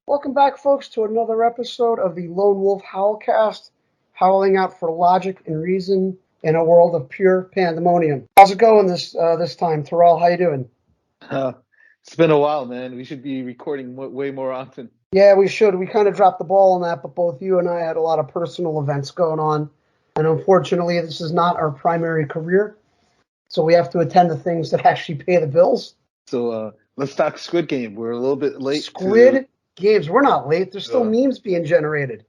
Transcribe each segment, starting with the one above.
Welcome back, folks, to another episode of the Lone Wolf Howlcast, howling out for logic and reason in a world of pure pandemonium. How's it going this time, Tiral? How you doing? Uh, it's been a while, man. We should be recording way more often. Yeah, we should. We kind of dropped the ball on that, but both you and I had a lot of personal events going on, and unfortunately, this is not our primary career, so we have to attend to things that actually pay the bills. So let's talk Squid Game. We're a little bit late to. Squid Games. We're not late. There's still memes being generated.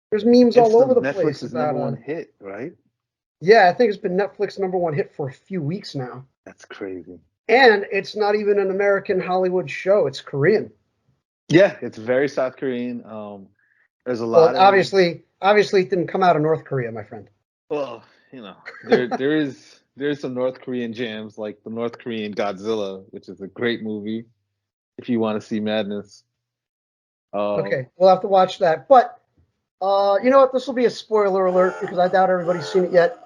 There's memes It's all the over the place Netflix's about number one hit, right? Yeah, I think it's been Netflix number one hit for a few weeks now. That's crazy. And it's not even an American Hollywood show. It's Korean. Yeah, it's very South Korean. There's a Well, lot of obviously it didn't come out of North Korea, my friend. well, there's some North Korean jams like the North Korean Godzilla, which is a great movie if you want to see madness. Okay, we'll have to watch that. But you know what? This will be a spoiler alert because I doubt everybody's seen it yet.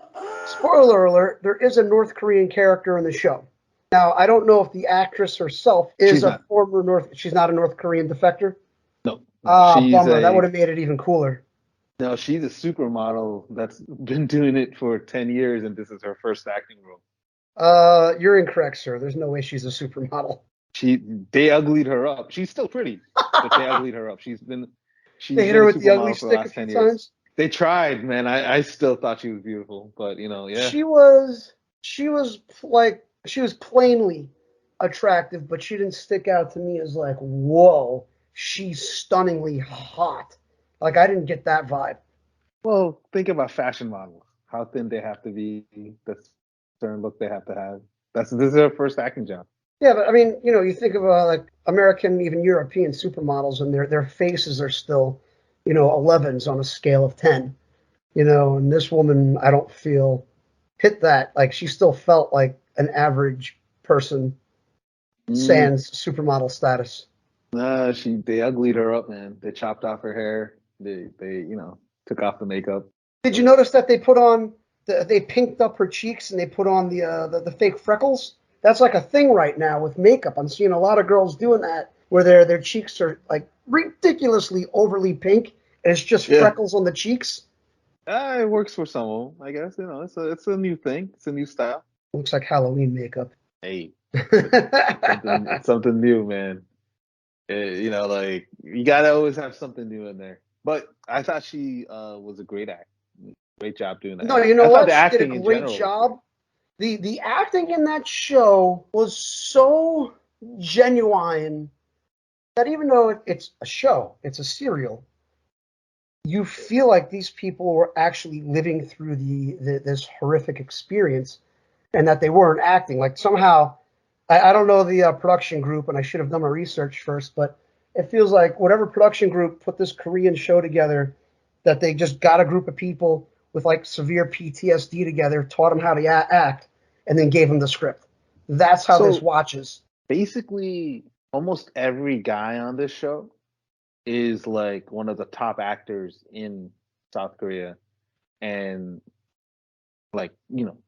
Spoiler alert, there is a North Korean character in the show. Now, I don't know if the actress herself is She's a not. former She's not a North Korean defector. No, she's Bummer. That would a have made it even cooler. No, she's a supermodel that's been doing it for 10 years, and this is her first acting role. You're incorrect, sir. There's no way she's a supermodel. They uglied her up. She's still pretty, but they uglied her up. They hit her with the ugly stick a few times. They tried, man. I still thought she was beautiful, but yeah. She was plainly attractive, but she didn't stick out to me as like, whoa, she's stunningly hot. Like I didn't get that vibe. Well, think about fashion models. How thin they have to be, the certain look they have to have. This is her first acting job. Yeah, but I mean, you think of like American, even European supermodels, and their faces are still, 11s on a scale of 10. And this woman, I don't feel hit that. Like she still felt like an average person, sans supermodel status. They uglied her up, man. They chopped off her hair. They took off the makeup. Did you notice that they pinked up her cheeks and they put on the fake freckles? That's like a thing right now with makeup. I'm seeing a lot of girls doing that where their cheeks are like ridiculously overly pink and it's just freckles on the cheeks. It works for some of them, I guess. It's a new thing. It's a new style. Looks like Halloween makeup. Hey, something new, man. Like you gotta always have something new in there. But I thought she was a great job doing that. No, you know what? She did a great job. The acting in that show was so genuine that even though it's a show, it's a serial, you feel like these people were actually living through this horrific experience and that they weren't acting. Like somehow, I don't know the production group, and I should have done my research first, but it feels like whatever production group put this Korean show together, that they just got a group of people with like severe PTSD together, taught them how to act, and then gave them the script. That's how this watches. Basically, almost every guy on this show is like one of the top actors in South Korea. And like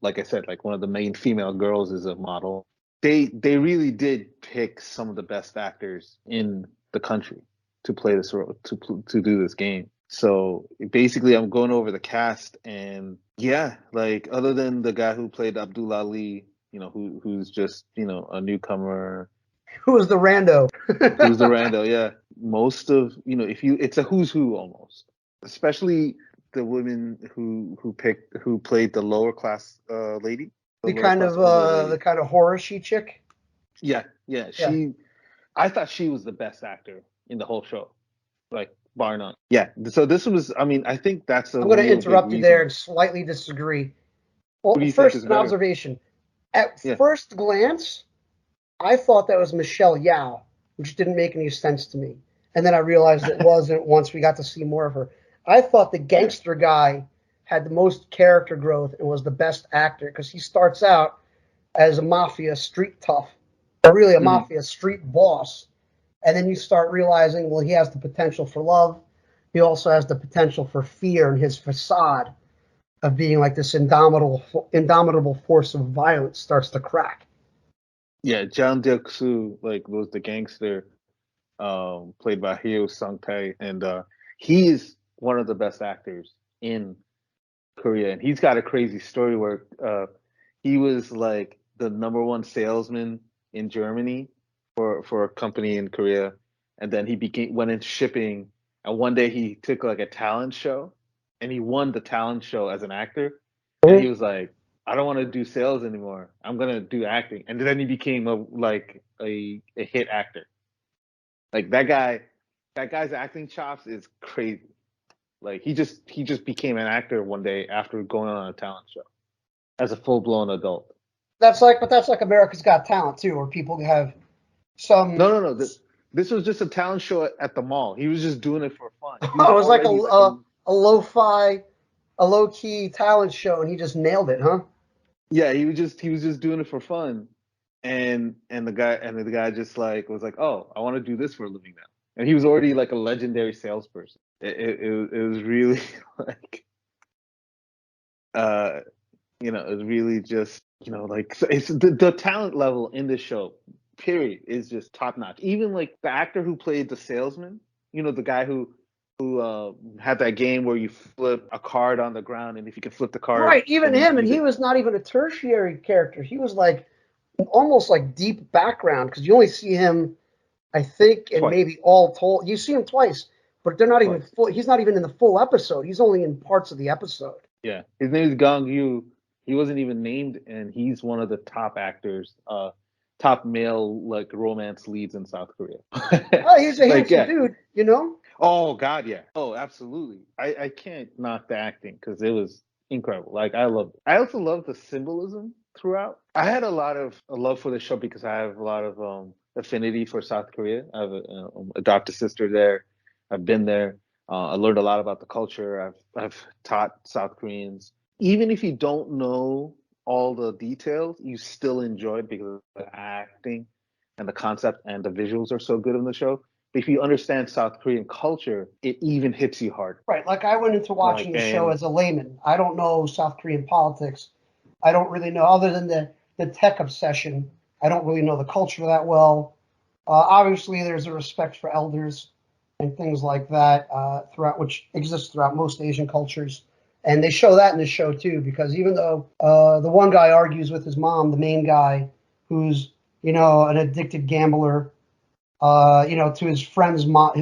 I said, like one of the main female girls is a model. They really did pick some of the best actors in the country to play this role, to do this game. So basically, I'm going over the cast, and yeah, like other than the guy who played Abdullah Ali, who's just a newcomer. Who was the rando? Who's the rando? Yeah, most of it's a who's who almost, especially the women who played the lower class lady. The kind of horror-y chick. Yeah. I thought she was the best actor in the whole show, like bar none. Yeah. So this was. I mean, I think that's. I'm going to interrupt you there and slightly disagree. Well, first an observation. At first glance, I thought that was Michelle Yeoh, which didn't make any sense to me, and then I realized it wasn't once we got to see more of her. I thought the gangster guy had the most character growth and was the best actor because he starts out as a mafia street tough, or really a mafia street boss. And then you start realizing, well, he has the potential for love. He also has the potential for fear, and his facade of being like this indomitable force of violence starts to crack. Yeah, Jung Deok-soo was the gangster. played by Hyo Sung-tae, and he is one of the best actors in Korea, and he's got a crazy story where he was like the #1 salesman in Germany for a company in Korea, and then he went into shipping, and one day he took like a talent show, and he won the talent show as an actor, and he was like, I don't want to do sales anymore. I'm gonna do acting, and then he became a hit actor. Like that guy's acting chops is crazy. Like he just became an actor one day after going on a talent show as a full blown adult. That's like America's Got Talent too, where people have some. No. This was just a talent show at the mall. He was just doing it for fun. He was Oh, it was like already a lo-fi, a low-key talent show, and he just nailed it, huh? yeah. He was just doing it for fun, and the guy just like was like, oh, I want to do this for a living now. And he was already like a legendary salesperson. It was really like it was really just like it's the talent level in this show period is just top notch. Even like the actor who played the salesman, the guy who had that game where you flip a card on the ground, and if you can flip the card, Right, even then him, and he was not even a tertiary character. He was like almost like deep background because you only see him, I think, and twice. maybe all told, you see him twice, but they're not even Twice. full. He's not even in the full episode. He's only in parts of the episode. Yeah, his name is Gang Yu. He wasn't even named, and he's one of the top actors, top male like romance leads in South Korea. Oh, he's a Like, handsome yeah. dude, you know? Oh God, yeah. Oh, absolutely. I can't knock the acting because it was incredible. Like I loved it. I also love the symbolism throughout. I had a love for the show because I have a lot of affinity for South Korea. I have a adopted sister there. I've been there. I learned a lot about the culture. I've taught South Koreans. Even if you don't know all the details, you still enjoy it because of the acting and the concept and the visuals are so good in the show. But if you understand South Korean culture, it even hits you hard. Right. Like I went into watching the show as a layman. I don't know South Korean politics. I don't really know, other than the tech obsession, I don't really know the culture that well. Obviously, there's a respect for elders and things like that which exists throughout most Asian cultures. And they show that in the show too, because even though the one guy argues with his mom, the main guy, who's an addicted gambler, to his friend's mom,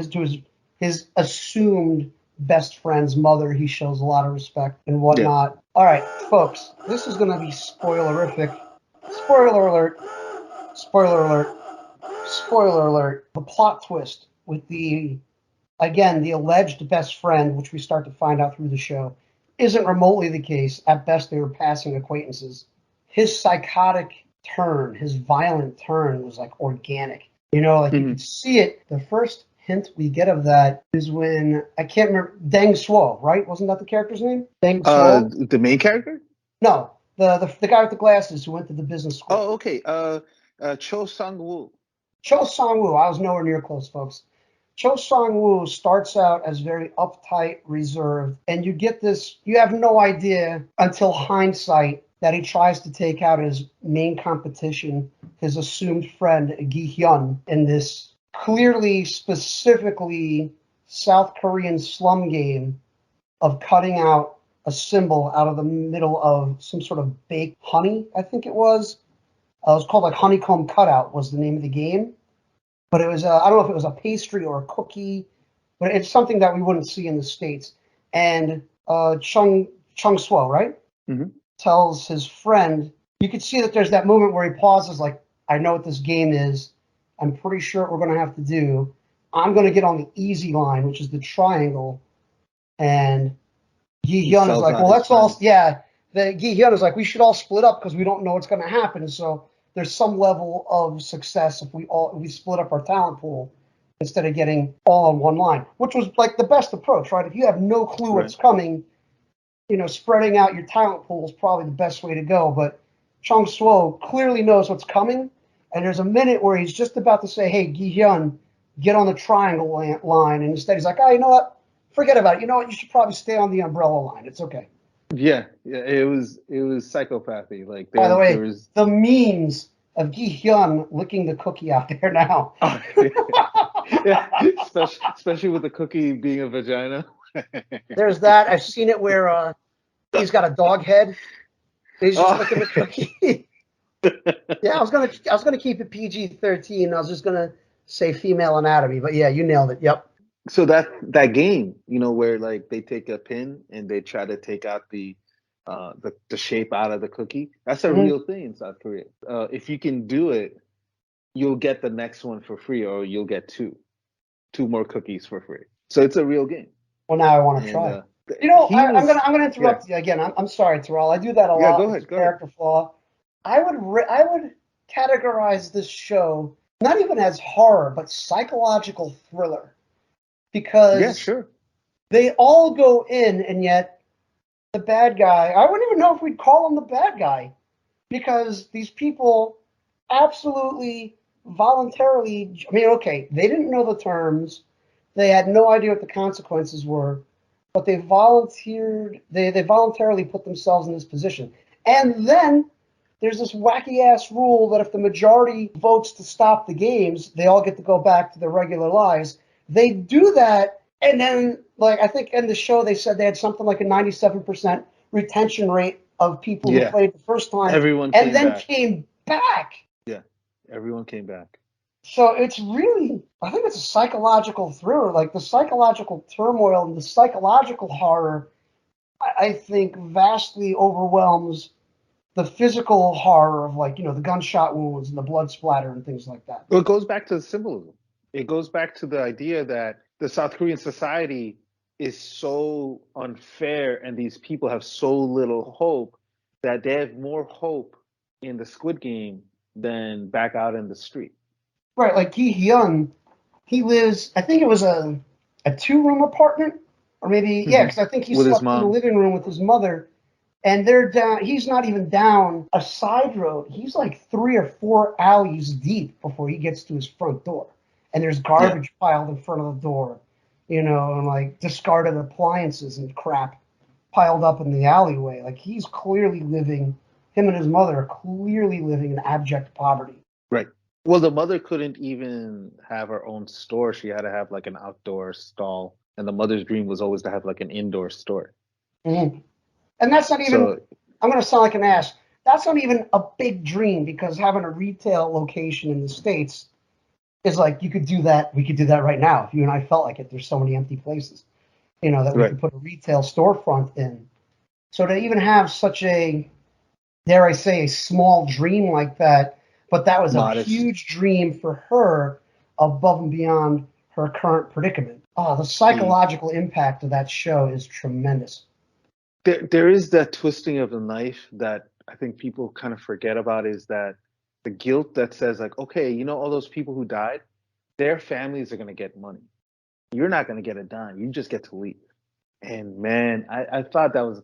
his assumed best friend's mother, he shows a lot of respect and whatnot. Yeah. All right, folks, this is going to be spoilerific. Spoiler alert. Spoiler alert. Spoiler alert. The plot twist with the alleged best friend, which we start to find out through the show, isn't remotely the case. At best, they were passing acquaintances. His psychotic turn, his violent turn was like organic. You can see it. The first hint we get of that is when, I can't remember, Deng Suo, right? Wasn't that the character's name? Deng Suo? The main character? No, the guy with the glasses who went to the business school. Oh, okay. Cho Sang-woo. Cho Sang-woo. I was nowhere near close, folks. Cho Sang-woo starts out as very uptight, reserved, and you have no idea until hindsight that he tries to take out his main competition, his assumed friend, Gi-hun, in this clearly, specifically South Korean slum game of cutting out a symbol out of the middle of some sort of baked honey, I think it was. It was called like Honeycomb Cutout was the name of the game. But it was, I don't know if it was a pastry or a cookie, but it's something that we wouldn't see in the States. And Chung Suo, right? Mm-hmm. Tells his friend, you could see that there's that moment where he pauses, like, I know what this game is. I'm pretty sure what we're going to have to do. I'm going to get on the easy line, which is the triangle. And Gi-hun is like, well, let's all, Gi-hun is like, we should all split up because we don't know what's going to happen. So there's some level of success if we split up our talent pool instead of getting all on one line, which was like the best approach, right? If you have no clue what's coming, spreading out your talent pool is probably the best way to go. But Chung Suo clearly knows what's coming, and there's a minute where he's just about to say, hey, Gi-hun, get on the triangle line, and instead he's like, oh, you know what? Forget about it. You know what? You should probably stay on the umbrella line. It's okay. Yeah, it was psychopathy. Like, by the way, the memes of Gi-hun licking the cookie out there now. Yeah, especially with the cookie being a vagina. There's that. I've seen it where he's got a dog head. He's just licking the cookie. Yeah, I was gonna keep it PG-13. I was just gonna say female anatomy, but yeah, you nailed it. Yep. So that game, where like they take a pin and they try to take out the shape out of the cookie. That's a real thing in South Korea. If you can do it, you'll get the next one for free, or you'll get two more cookies for free. So it's a real game. Well, now I want to try. I'm gonna interrupt you again. I'm sorry, Tiral. I do that a lot. Go ahead. Character flaw. I would categorize this show not even as horror, but psychological thriller, because they all go in, and yet the bad guy. I wouldn't even know if we'd call him the bad guy, because these people absolutely voluntarily. I mean, okay, they didn't know the terms. They had no idea what the consequences were, but they volunteered. They voluntarily put themselves in this position. And then there's this wacky ass rule that if the majority votes to stop the games, they all get to go back to their regular lives. They do that, and then, like, I think in the show they said they had something like a 97% retention rate of people who played the first time. Everyone came back. Yeah, everyone came back. So it's really, I think it's a psychological thriller, like the psychological turmoil and the psychological horror, I think vastly overwhelms the physical horror of, like, the gunshot wounds and the blood splatter and things like that. Well, it goes back to the symbolism. It goes back to the idea that the South Korean society is so unfair and these people have so little hope that they have more hope in the Squid Game than back out in the street. Right, like Gi-hun, he lives, I think it was a 2-room apartment, or maybe, because I think he slept in the living room with his mother, and they're down, he's not even down a side road, he's like 3 or 4 alleys deep before he gets to his front door, and there's garbage piled in front of the door, and like discarded appliances and crap piled up in the alleyway. Like, he's clearly living, him and his mother are clearly living in abject poverty. Right. Well, the mother couldn't even have her own store. She had to have like an outdoor stall. And the mother's dream was always to have like an indoor store. Mm-hmm. And that's not even, I'm going to sound like an ass, that's not even a big dream, because having a retail location in the States is like, you could do that. We could do that right now. If you and I felt like it, there's so many empty places, that we could put a retail storefront in. So to even have such a, dare I say, a small dream like that, but that was a huge dream for her above and beyond her current predicament. Oh, the psychological impact of that show is tremendous. There is that twisting of the knife that I think people kind of forget about, is that the guilt that says, like, okay, all those people who died, their families are going to get money. You're not going to get a dime. You just get to leave. And man, I thought that was,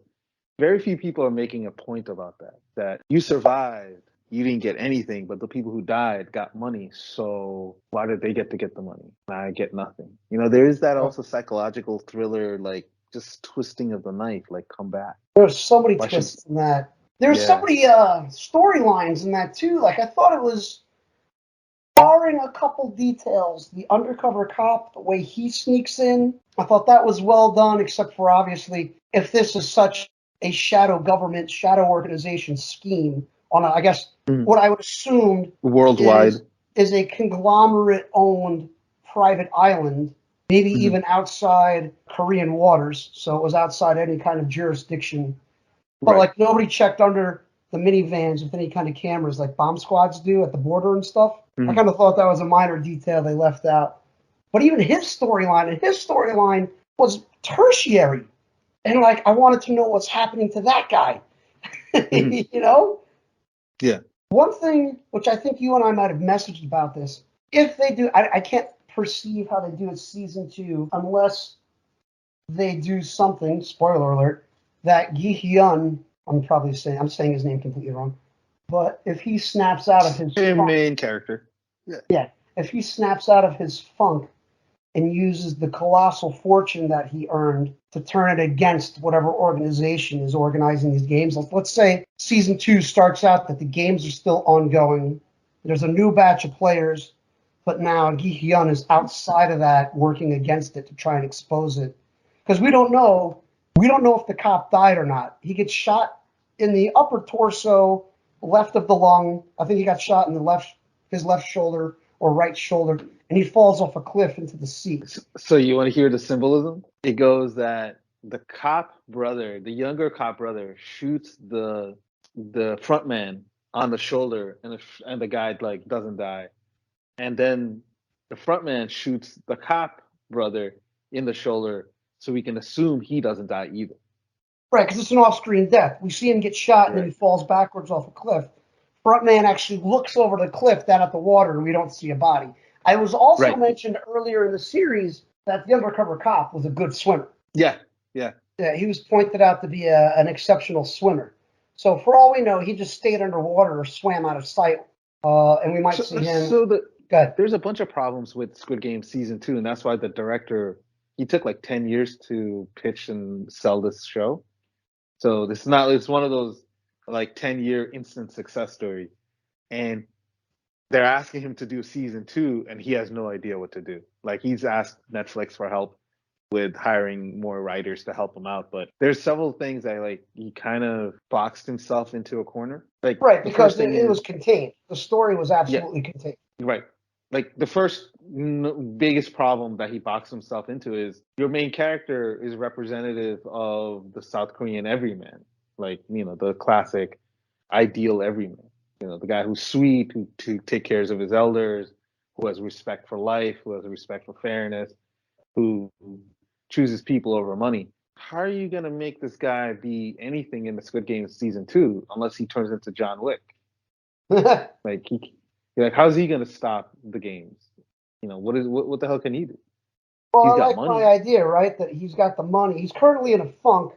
very few people are making a point about that you survived. You didn't get anything, but the people who died got money. So why did they get the money? I get nothing. There is that also psychological thriller, like just twisting of the knife, like come back. There's so many twists in that. There's so many storylines in that too. Like, I thought it was, barring a couple details, the undercover cop, the way he sneaks in, I thought that was well done, except for obviously, if this is such a shadow government, shadow organization scheme, on I guess what I would assume worldwide is a conglomerate-owned private island, maybe even outside Korean waters. So it was outside any kind of jurisdiction. But like, nobody checked under the minivans with any kind of cameras like bomb squads do at the border and stuff. I kind of thought that was a minor detail they left out. But even his storyline was tertiary. And like, I wanted to know what's happening to that guy. Yeah. One thing, which I think you and I might have messaged about this, if they do, I can't perceive how they do it season 2 unless they do something, spoiler alert, that Gi-hun, I'm saying his name completely wrong, but if he snaps out of his main character. Yeah. If he snaps out of his funk and uses the colossal fortune that he earned to turn it against whatever organization is organizing these games. Let's say season 2 starts out that the games are still ongoing. There's a new batch of players but now Gi-hun is outside of that, working against it to try and expose it. Because we don't know if the cop died or not. He gets shot in the upper torso, left of the lung. I think he got shot in his left shoulder or right shoulder, and he falls off a cliff into the sea. So you want to hear the symbolism? It goes that the cop brother, the younger cop brother, shoots the front man on the shoulder, and the guy like doesn't die, and then the front man shoots the cop brother in the shoulder, so we can assume he doesn't die either. Right, because it's an off-screen death. We see him get shot, and then he falls backwards off a cliff. Front man actually looks over the cliff down at the water, and we don't see a body. I was also mentioned earlier in the series that the undercover cop was a good swimmer. Yeah. He was pointed out to be an exceptional swimmer. So for all we know, he just stayed underwater or swam out of sight, and we might see him. There's a bunch of problems with Squid Game Season 2, and that's why the director, he took like 10 years to pitch and sell this show. So it's one of those like 10-year instant success story. And they're asking him to do Season 2, and he has no idea what to do. Like, he's asked Netflix for help with hiring more writers to help him out, but there's several things that like he kind of boxed himself into a corner. Like, right, because it was contained. The story was absolutely contained. Right. Like, the first biggest problem that he boxed himself into is your main character is representative of the South Korean everyman. Like, the classic ideal everyman. The guy who's sweet, who takes care of his elders, who has respect for life, who has respect for fairness, who chooses people over money. How are you going to make this guy be anything in the Squid Game Season 2 unless he turns into John Wick? Like, how's he going to stop the games? What the hell can he do? Well, I like my idea, right? That he's got the money. He's currently in a funk,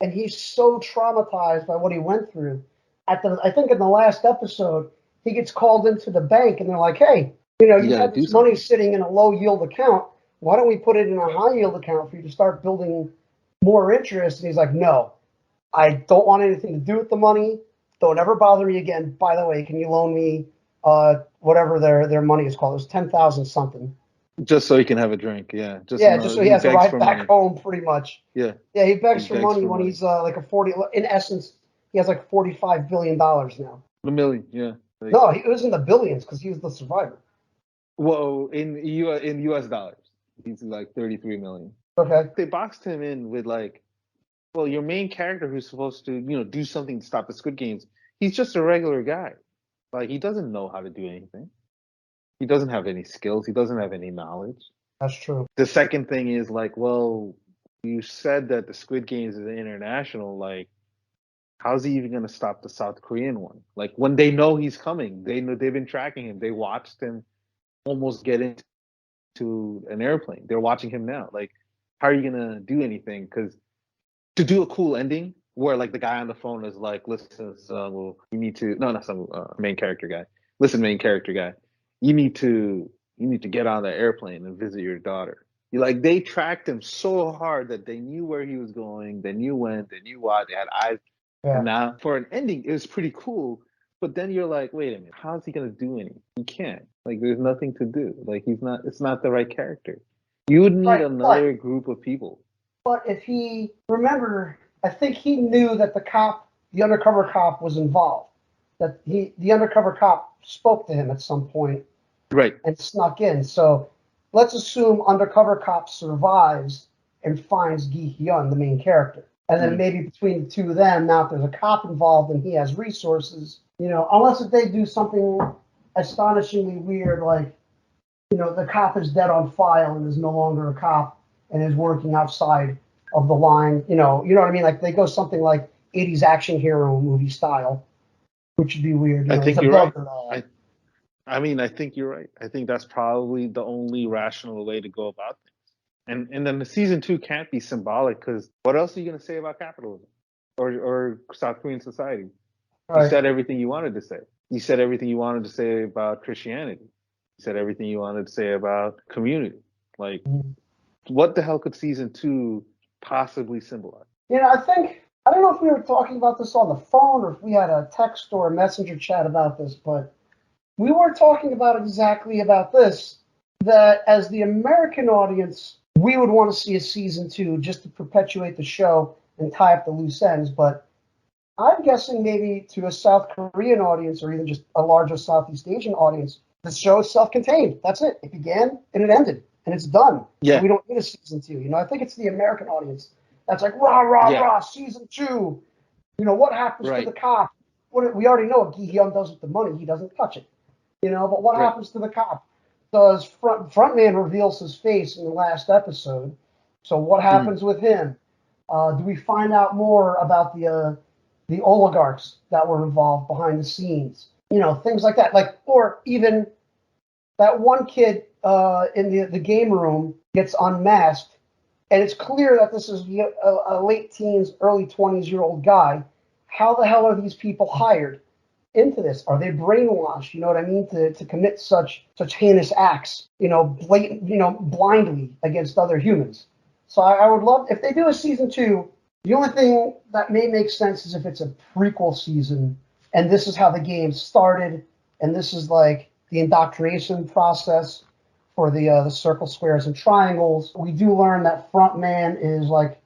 and he's so traumatized by what he went through. I think in the last episode, he gets called into the bank, and they're like, "Hey, you have this money sitting in a low yield account. Why don't we put it in a high yield account for you to start building more interest?" And he's like, "No, I don't want anything to do with the money. Don't ever bother me again. By the way, can you loan me whatever their money is called? It was 10,000 something. Just so he can have a drink, yeah. Just so he has to ride back home, pretty much. Yeah. Yeah, he begs for money when he's like in essence, he has like $45 billion now. $1 million, yeah. No, it was in the billions because he was the survivor. Well, in US dollars, he's like 33 million. Okay. They boxed him in with like, well, your main character who's supposed to, do something to stop the Squid Games, he's just a regular guy. Like, he doesn't know how to do anything. He doesn't have any skills. He doesn't have any knowledge. That's true. The second thing is like, well, you said that the Squid Games is international. Like, how's he even going to stop the South Korean one? Like, when they know he's coming, they know they've been tracking him. They watched him almost get into an airplane. They're watching him now. Like, how are you going to do anything? Because to do a cool ending where like the guy on the phone is like, listen, well, you need to, no, not some main character guy. Listen, main character guy, you need to get on the airplane and visit your daughter. They tracked him so hard that they knew where he was going. They knew when, they knew why, they had eyes. Yeah. And now for an ending, it was pretty cool. But then you're like, wait a minute, how's he going to do anything? He can't. Like, there's nothing to do. Like, it's not the right character. You would need another group of people. But remember, I think he knew that the undercover cop was involved. That the undercover cop spoke to him at some point. Right. And snuck in. So let's assume undercover cop survives and finds Gi-hun, the main character. And then maybe between the two of them, now if there's a cop involved and he has resources, unless if they do something astonishingly weird, like, the cop is dead on file and is no longer a cop and is working outside of the line, you know what I mean? Like, they go something like 80s action hero movie style, which would be weird. I think you're right. I think you're right. I think that's probably the only rational way to go about things. And then the Season 2 can't be symbolic, because what else are you going to say about capitalism or South Korean society? Right. You said everything you wanted to say. You said everything you wanted to say about Christianity. You said everything you wanted to say about community. Like, what the hell could Season 2 possibly symbolize? I don't know if we were talking about this on the phone or if we had a text or a messenger chat about this, but we were talking about exactly about this, that as the American audience, we would want to see a season 2 just to perpetuate the show and tie up the loose ends. But I'm guessing maybe to a South Korean audience or even just a larger Southeast Asian audience, the show is self-contained. That's it. It began and it ended and it's done. Yeah. So we don't need a season 2. You know, I think it's the American audience that's like, rah, rah, rah, season 2. You know, what happens to the cop? We already know what Gi-hun does with the money. He doesn't touch it. You know, but what happens to the cop? Does Frontman reveals his face in the last episode? So what happens with him? Do we find out more about the oligarchs that were involved behind the scenes? You know, things like that. Like, or even that one kid in the game room gets unmasked, and it's clear that this is a late teens, early 20s-year-old guy. How the hell are these people hired into this? Are they brainwashed? You know what I mean? To commit such heinous acts, you know, blatant, you know, blindly against other humans. So I would love, if they do a season 2, the only thing that may make sense is if it's a prequel season, and this is how the game started, and this is like the indoctrination process for the circle, squares, and triangles. We do learn that Frontman is like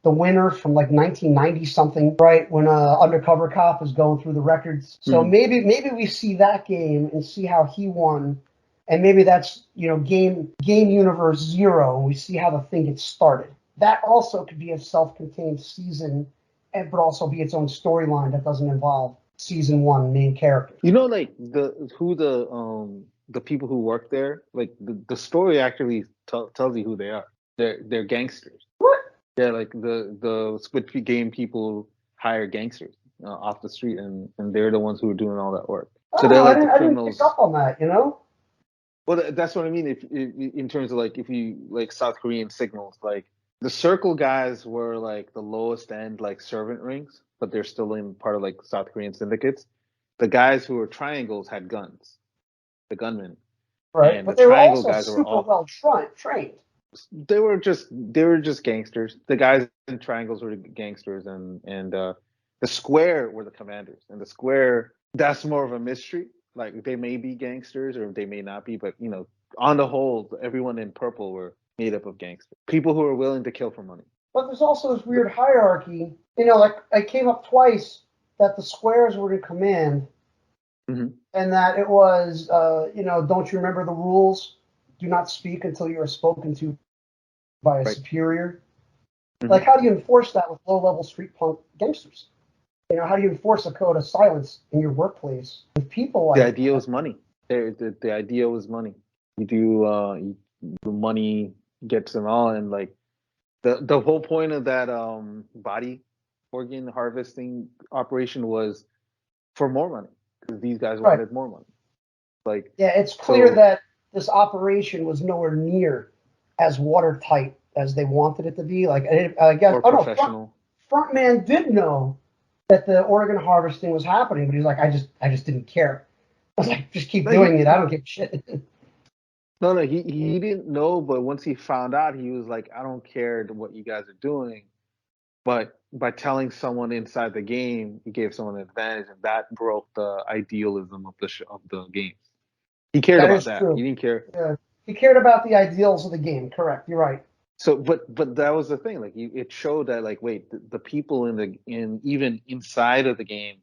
the winner from like 1990 something, right? When Undercover Cop is going through the records. So maybe we see that game and see how he won. And maybe that's, you know, game universe 0, and we see how the thing gets started. That also could be a self-contained season, but also be its own storyline that doesn't involve season 1 main characters. You know, like the people who work there, like the story actually tells you who they are. They're gangsters. What? Yeah, like the Squid Game people hire gangsters off the street, and they're the ones who are doing all that work. So they're like the criminals. I didn't pick up on that, you know. Well, that's what I mean. If in terms of like, if you like South Korean signals, like the circle guys were like the lowest end, like servant rings, but they're still in part of like South Korean syndicates. The guys who were triangles had guns, the gunmen, right? And but the they were triangle also guys super were all well trained. they were just gangsters. The guys in triangles were gangsters, and the square were the commanders. And the square, that's more of a mystery. Like they may be gangsters or they may not be, but you know, on the whole, everyone in purple were made up of gangsters, people who are willing to kill for money. But there's also this weird hierarchy. You know, like I came up twice that the squares were in command, and that it was, you know, don't you remember the rules? Do not speak until you are spoken to by a superior. Like, how do you enforce that with low-level street punk gangsters? You know, how do you enforce a code of silence in your workplace with people like the idea was money. The idea was money. You do the money gets them all, and like the whole point of that body organ harvesting operation was for more money, because these guys wanted more money. Like, yeah, it's clear that this operation was nowhere near as watertight as they wanted it to be. Like, I guess, professional. Frontman did know that the organ harvesting was happening, but he's like, I just didn't care. I was like, just keep doing it. I don't give a shit. No, he didn't know, but once he found out, he was like, I don't care what you guys are doing. But by telling someone inside the game, he gave someone an advantage, and that broke the idealism of the game. He cared about that. True. He didn't care. Yeah. He cared about the ideals of the game. Correct. You're right. So, but that was the thing. Like, it showed that, like, wait, the people even inside of the game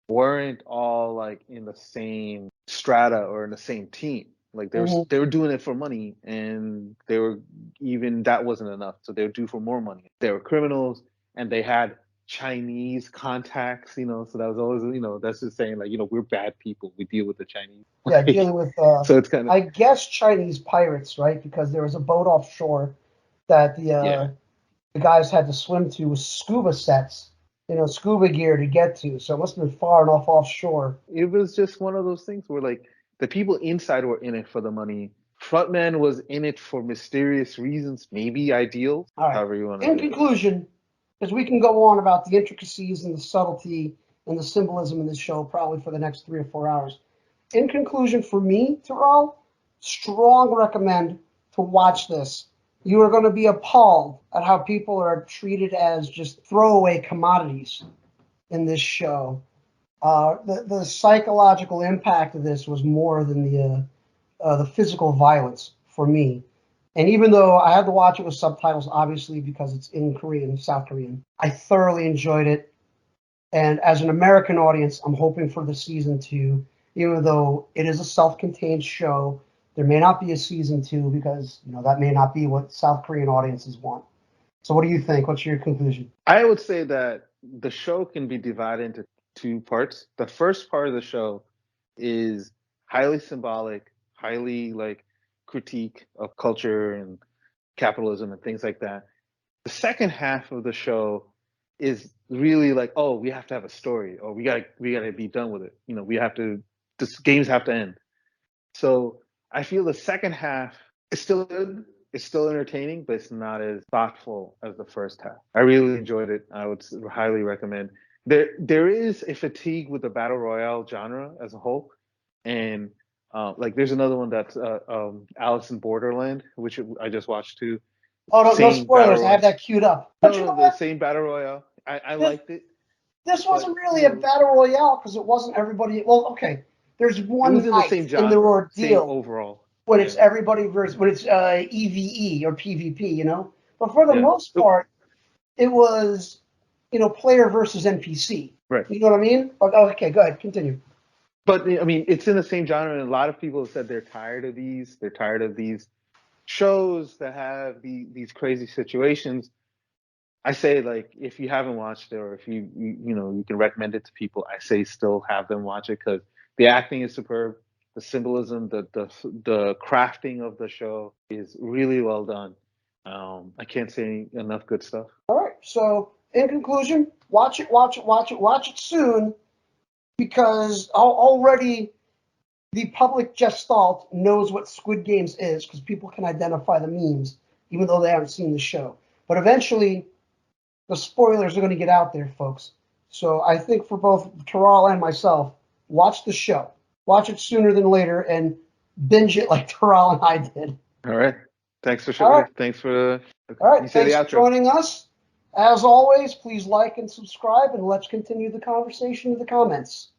weren't all like in the same strata or in the same team. Like they were doing it for money, and that wasn't enough. So they would do for more money. They were criminals, and they had Chinese contacts, you know. So that was always, you know, that's just saying, like, you know, we're bad people. We deal with the Chinese. Yeah, dealing with so it's kind of, I guess, Chinese pirates, right? Because there was a boat offshore that the guys had to swim to with scuba sets, you know, scuba gear to get to. So it must have been far enough offshore. It was just one of those things where, like, the people inside were in it for the money. Frontman was in it for mysterious reasons, maybe ideals, however you want to. In conclusion, because we can go on about the intricacies and the subtlety and the symbolism in this show probably for the next 3 or 4 hours. In conclusion, for me, Tiral, strong recommend to watch this. You are going to be appalled at how people are treated as just throwaway commodities in this show. The psychological impact of this was more than the physical violence for me. And even though I had to watch it with subtitles, obviously, because it's in Korean, South Korean, I thoroughly enjoyed it. And as an American audience, I'm hoping for the season 2, even though it is a self-contained show. There may not be a season 2 because, that may not be what South Korean audiences want. So what do you think? What's your conclusion? I would say that the show can be divided into 2 parts. The first part of the show is highly symbolic, highly critique of culture and capitalism and things like that. The second half of the show is really oh, we have to have a story, or we gotta be done with it. This games have to end. So I feel the second half is still good. It's still entertaining, but it's not as thoughtful as the first half. I really enjoyed it. I would highly recommend. There is a fatigue with the battle royale genre as a whole, and there's another one that's Alice in Borderland, which I just watched too. Oh, no spoilers. I have that queued up. But no, the same battle royale. I liked it. This wasn't really a battle royale because it wasn't everybody. Well, okay. There's one in the same genre, in the ordeal. Same overall. When it's everybody versus when it's EVE or PvP, But for the most part, it was player versus NPC. Right. You know what I mean? Okay, go ahead, continue. But I mean, it's in the same genre, and a lot of people have said they're tired of these. They're tired of these shows that have these crazy situations. I say if you haven't watched it, or if you can recommend it to people, I say still have them watch it because the acting is superb, the symbolism, the crafting of the show is really well done. I can't say enough good stuff. All right, so in conclusion, watch it soon, because already the public gestalt knows what Squid Games is because people can identify the memes even though they haven't seen the show. But eventually, the spoilers are going to get out there, folks. So I think for both Tiral and myself, watch the show. Watch it sooner than later and binge it like Tiral and I did. All right. Thanks for showing. Right. Thanks for. All right. Thanks for joining us. As always, please like and subscribe, and let's continue the conversation in the comments.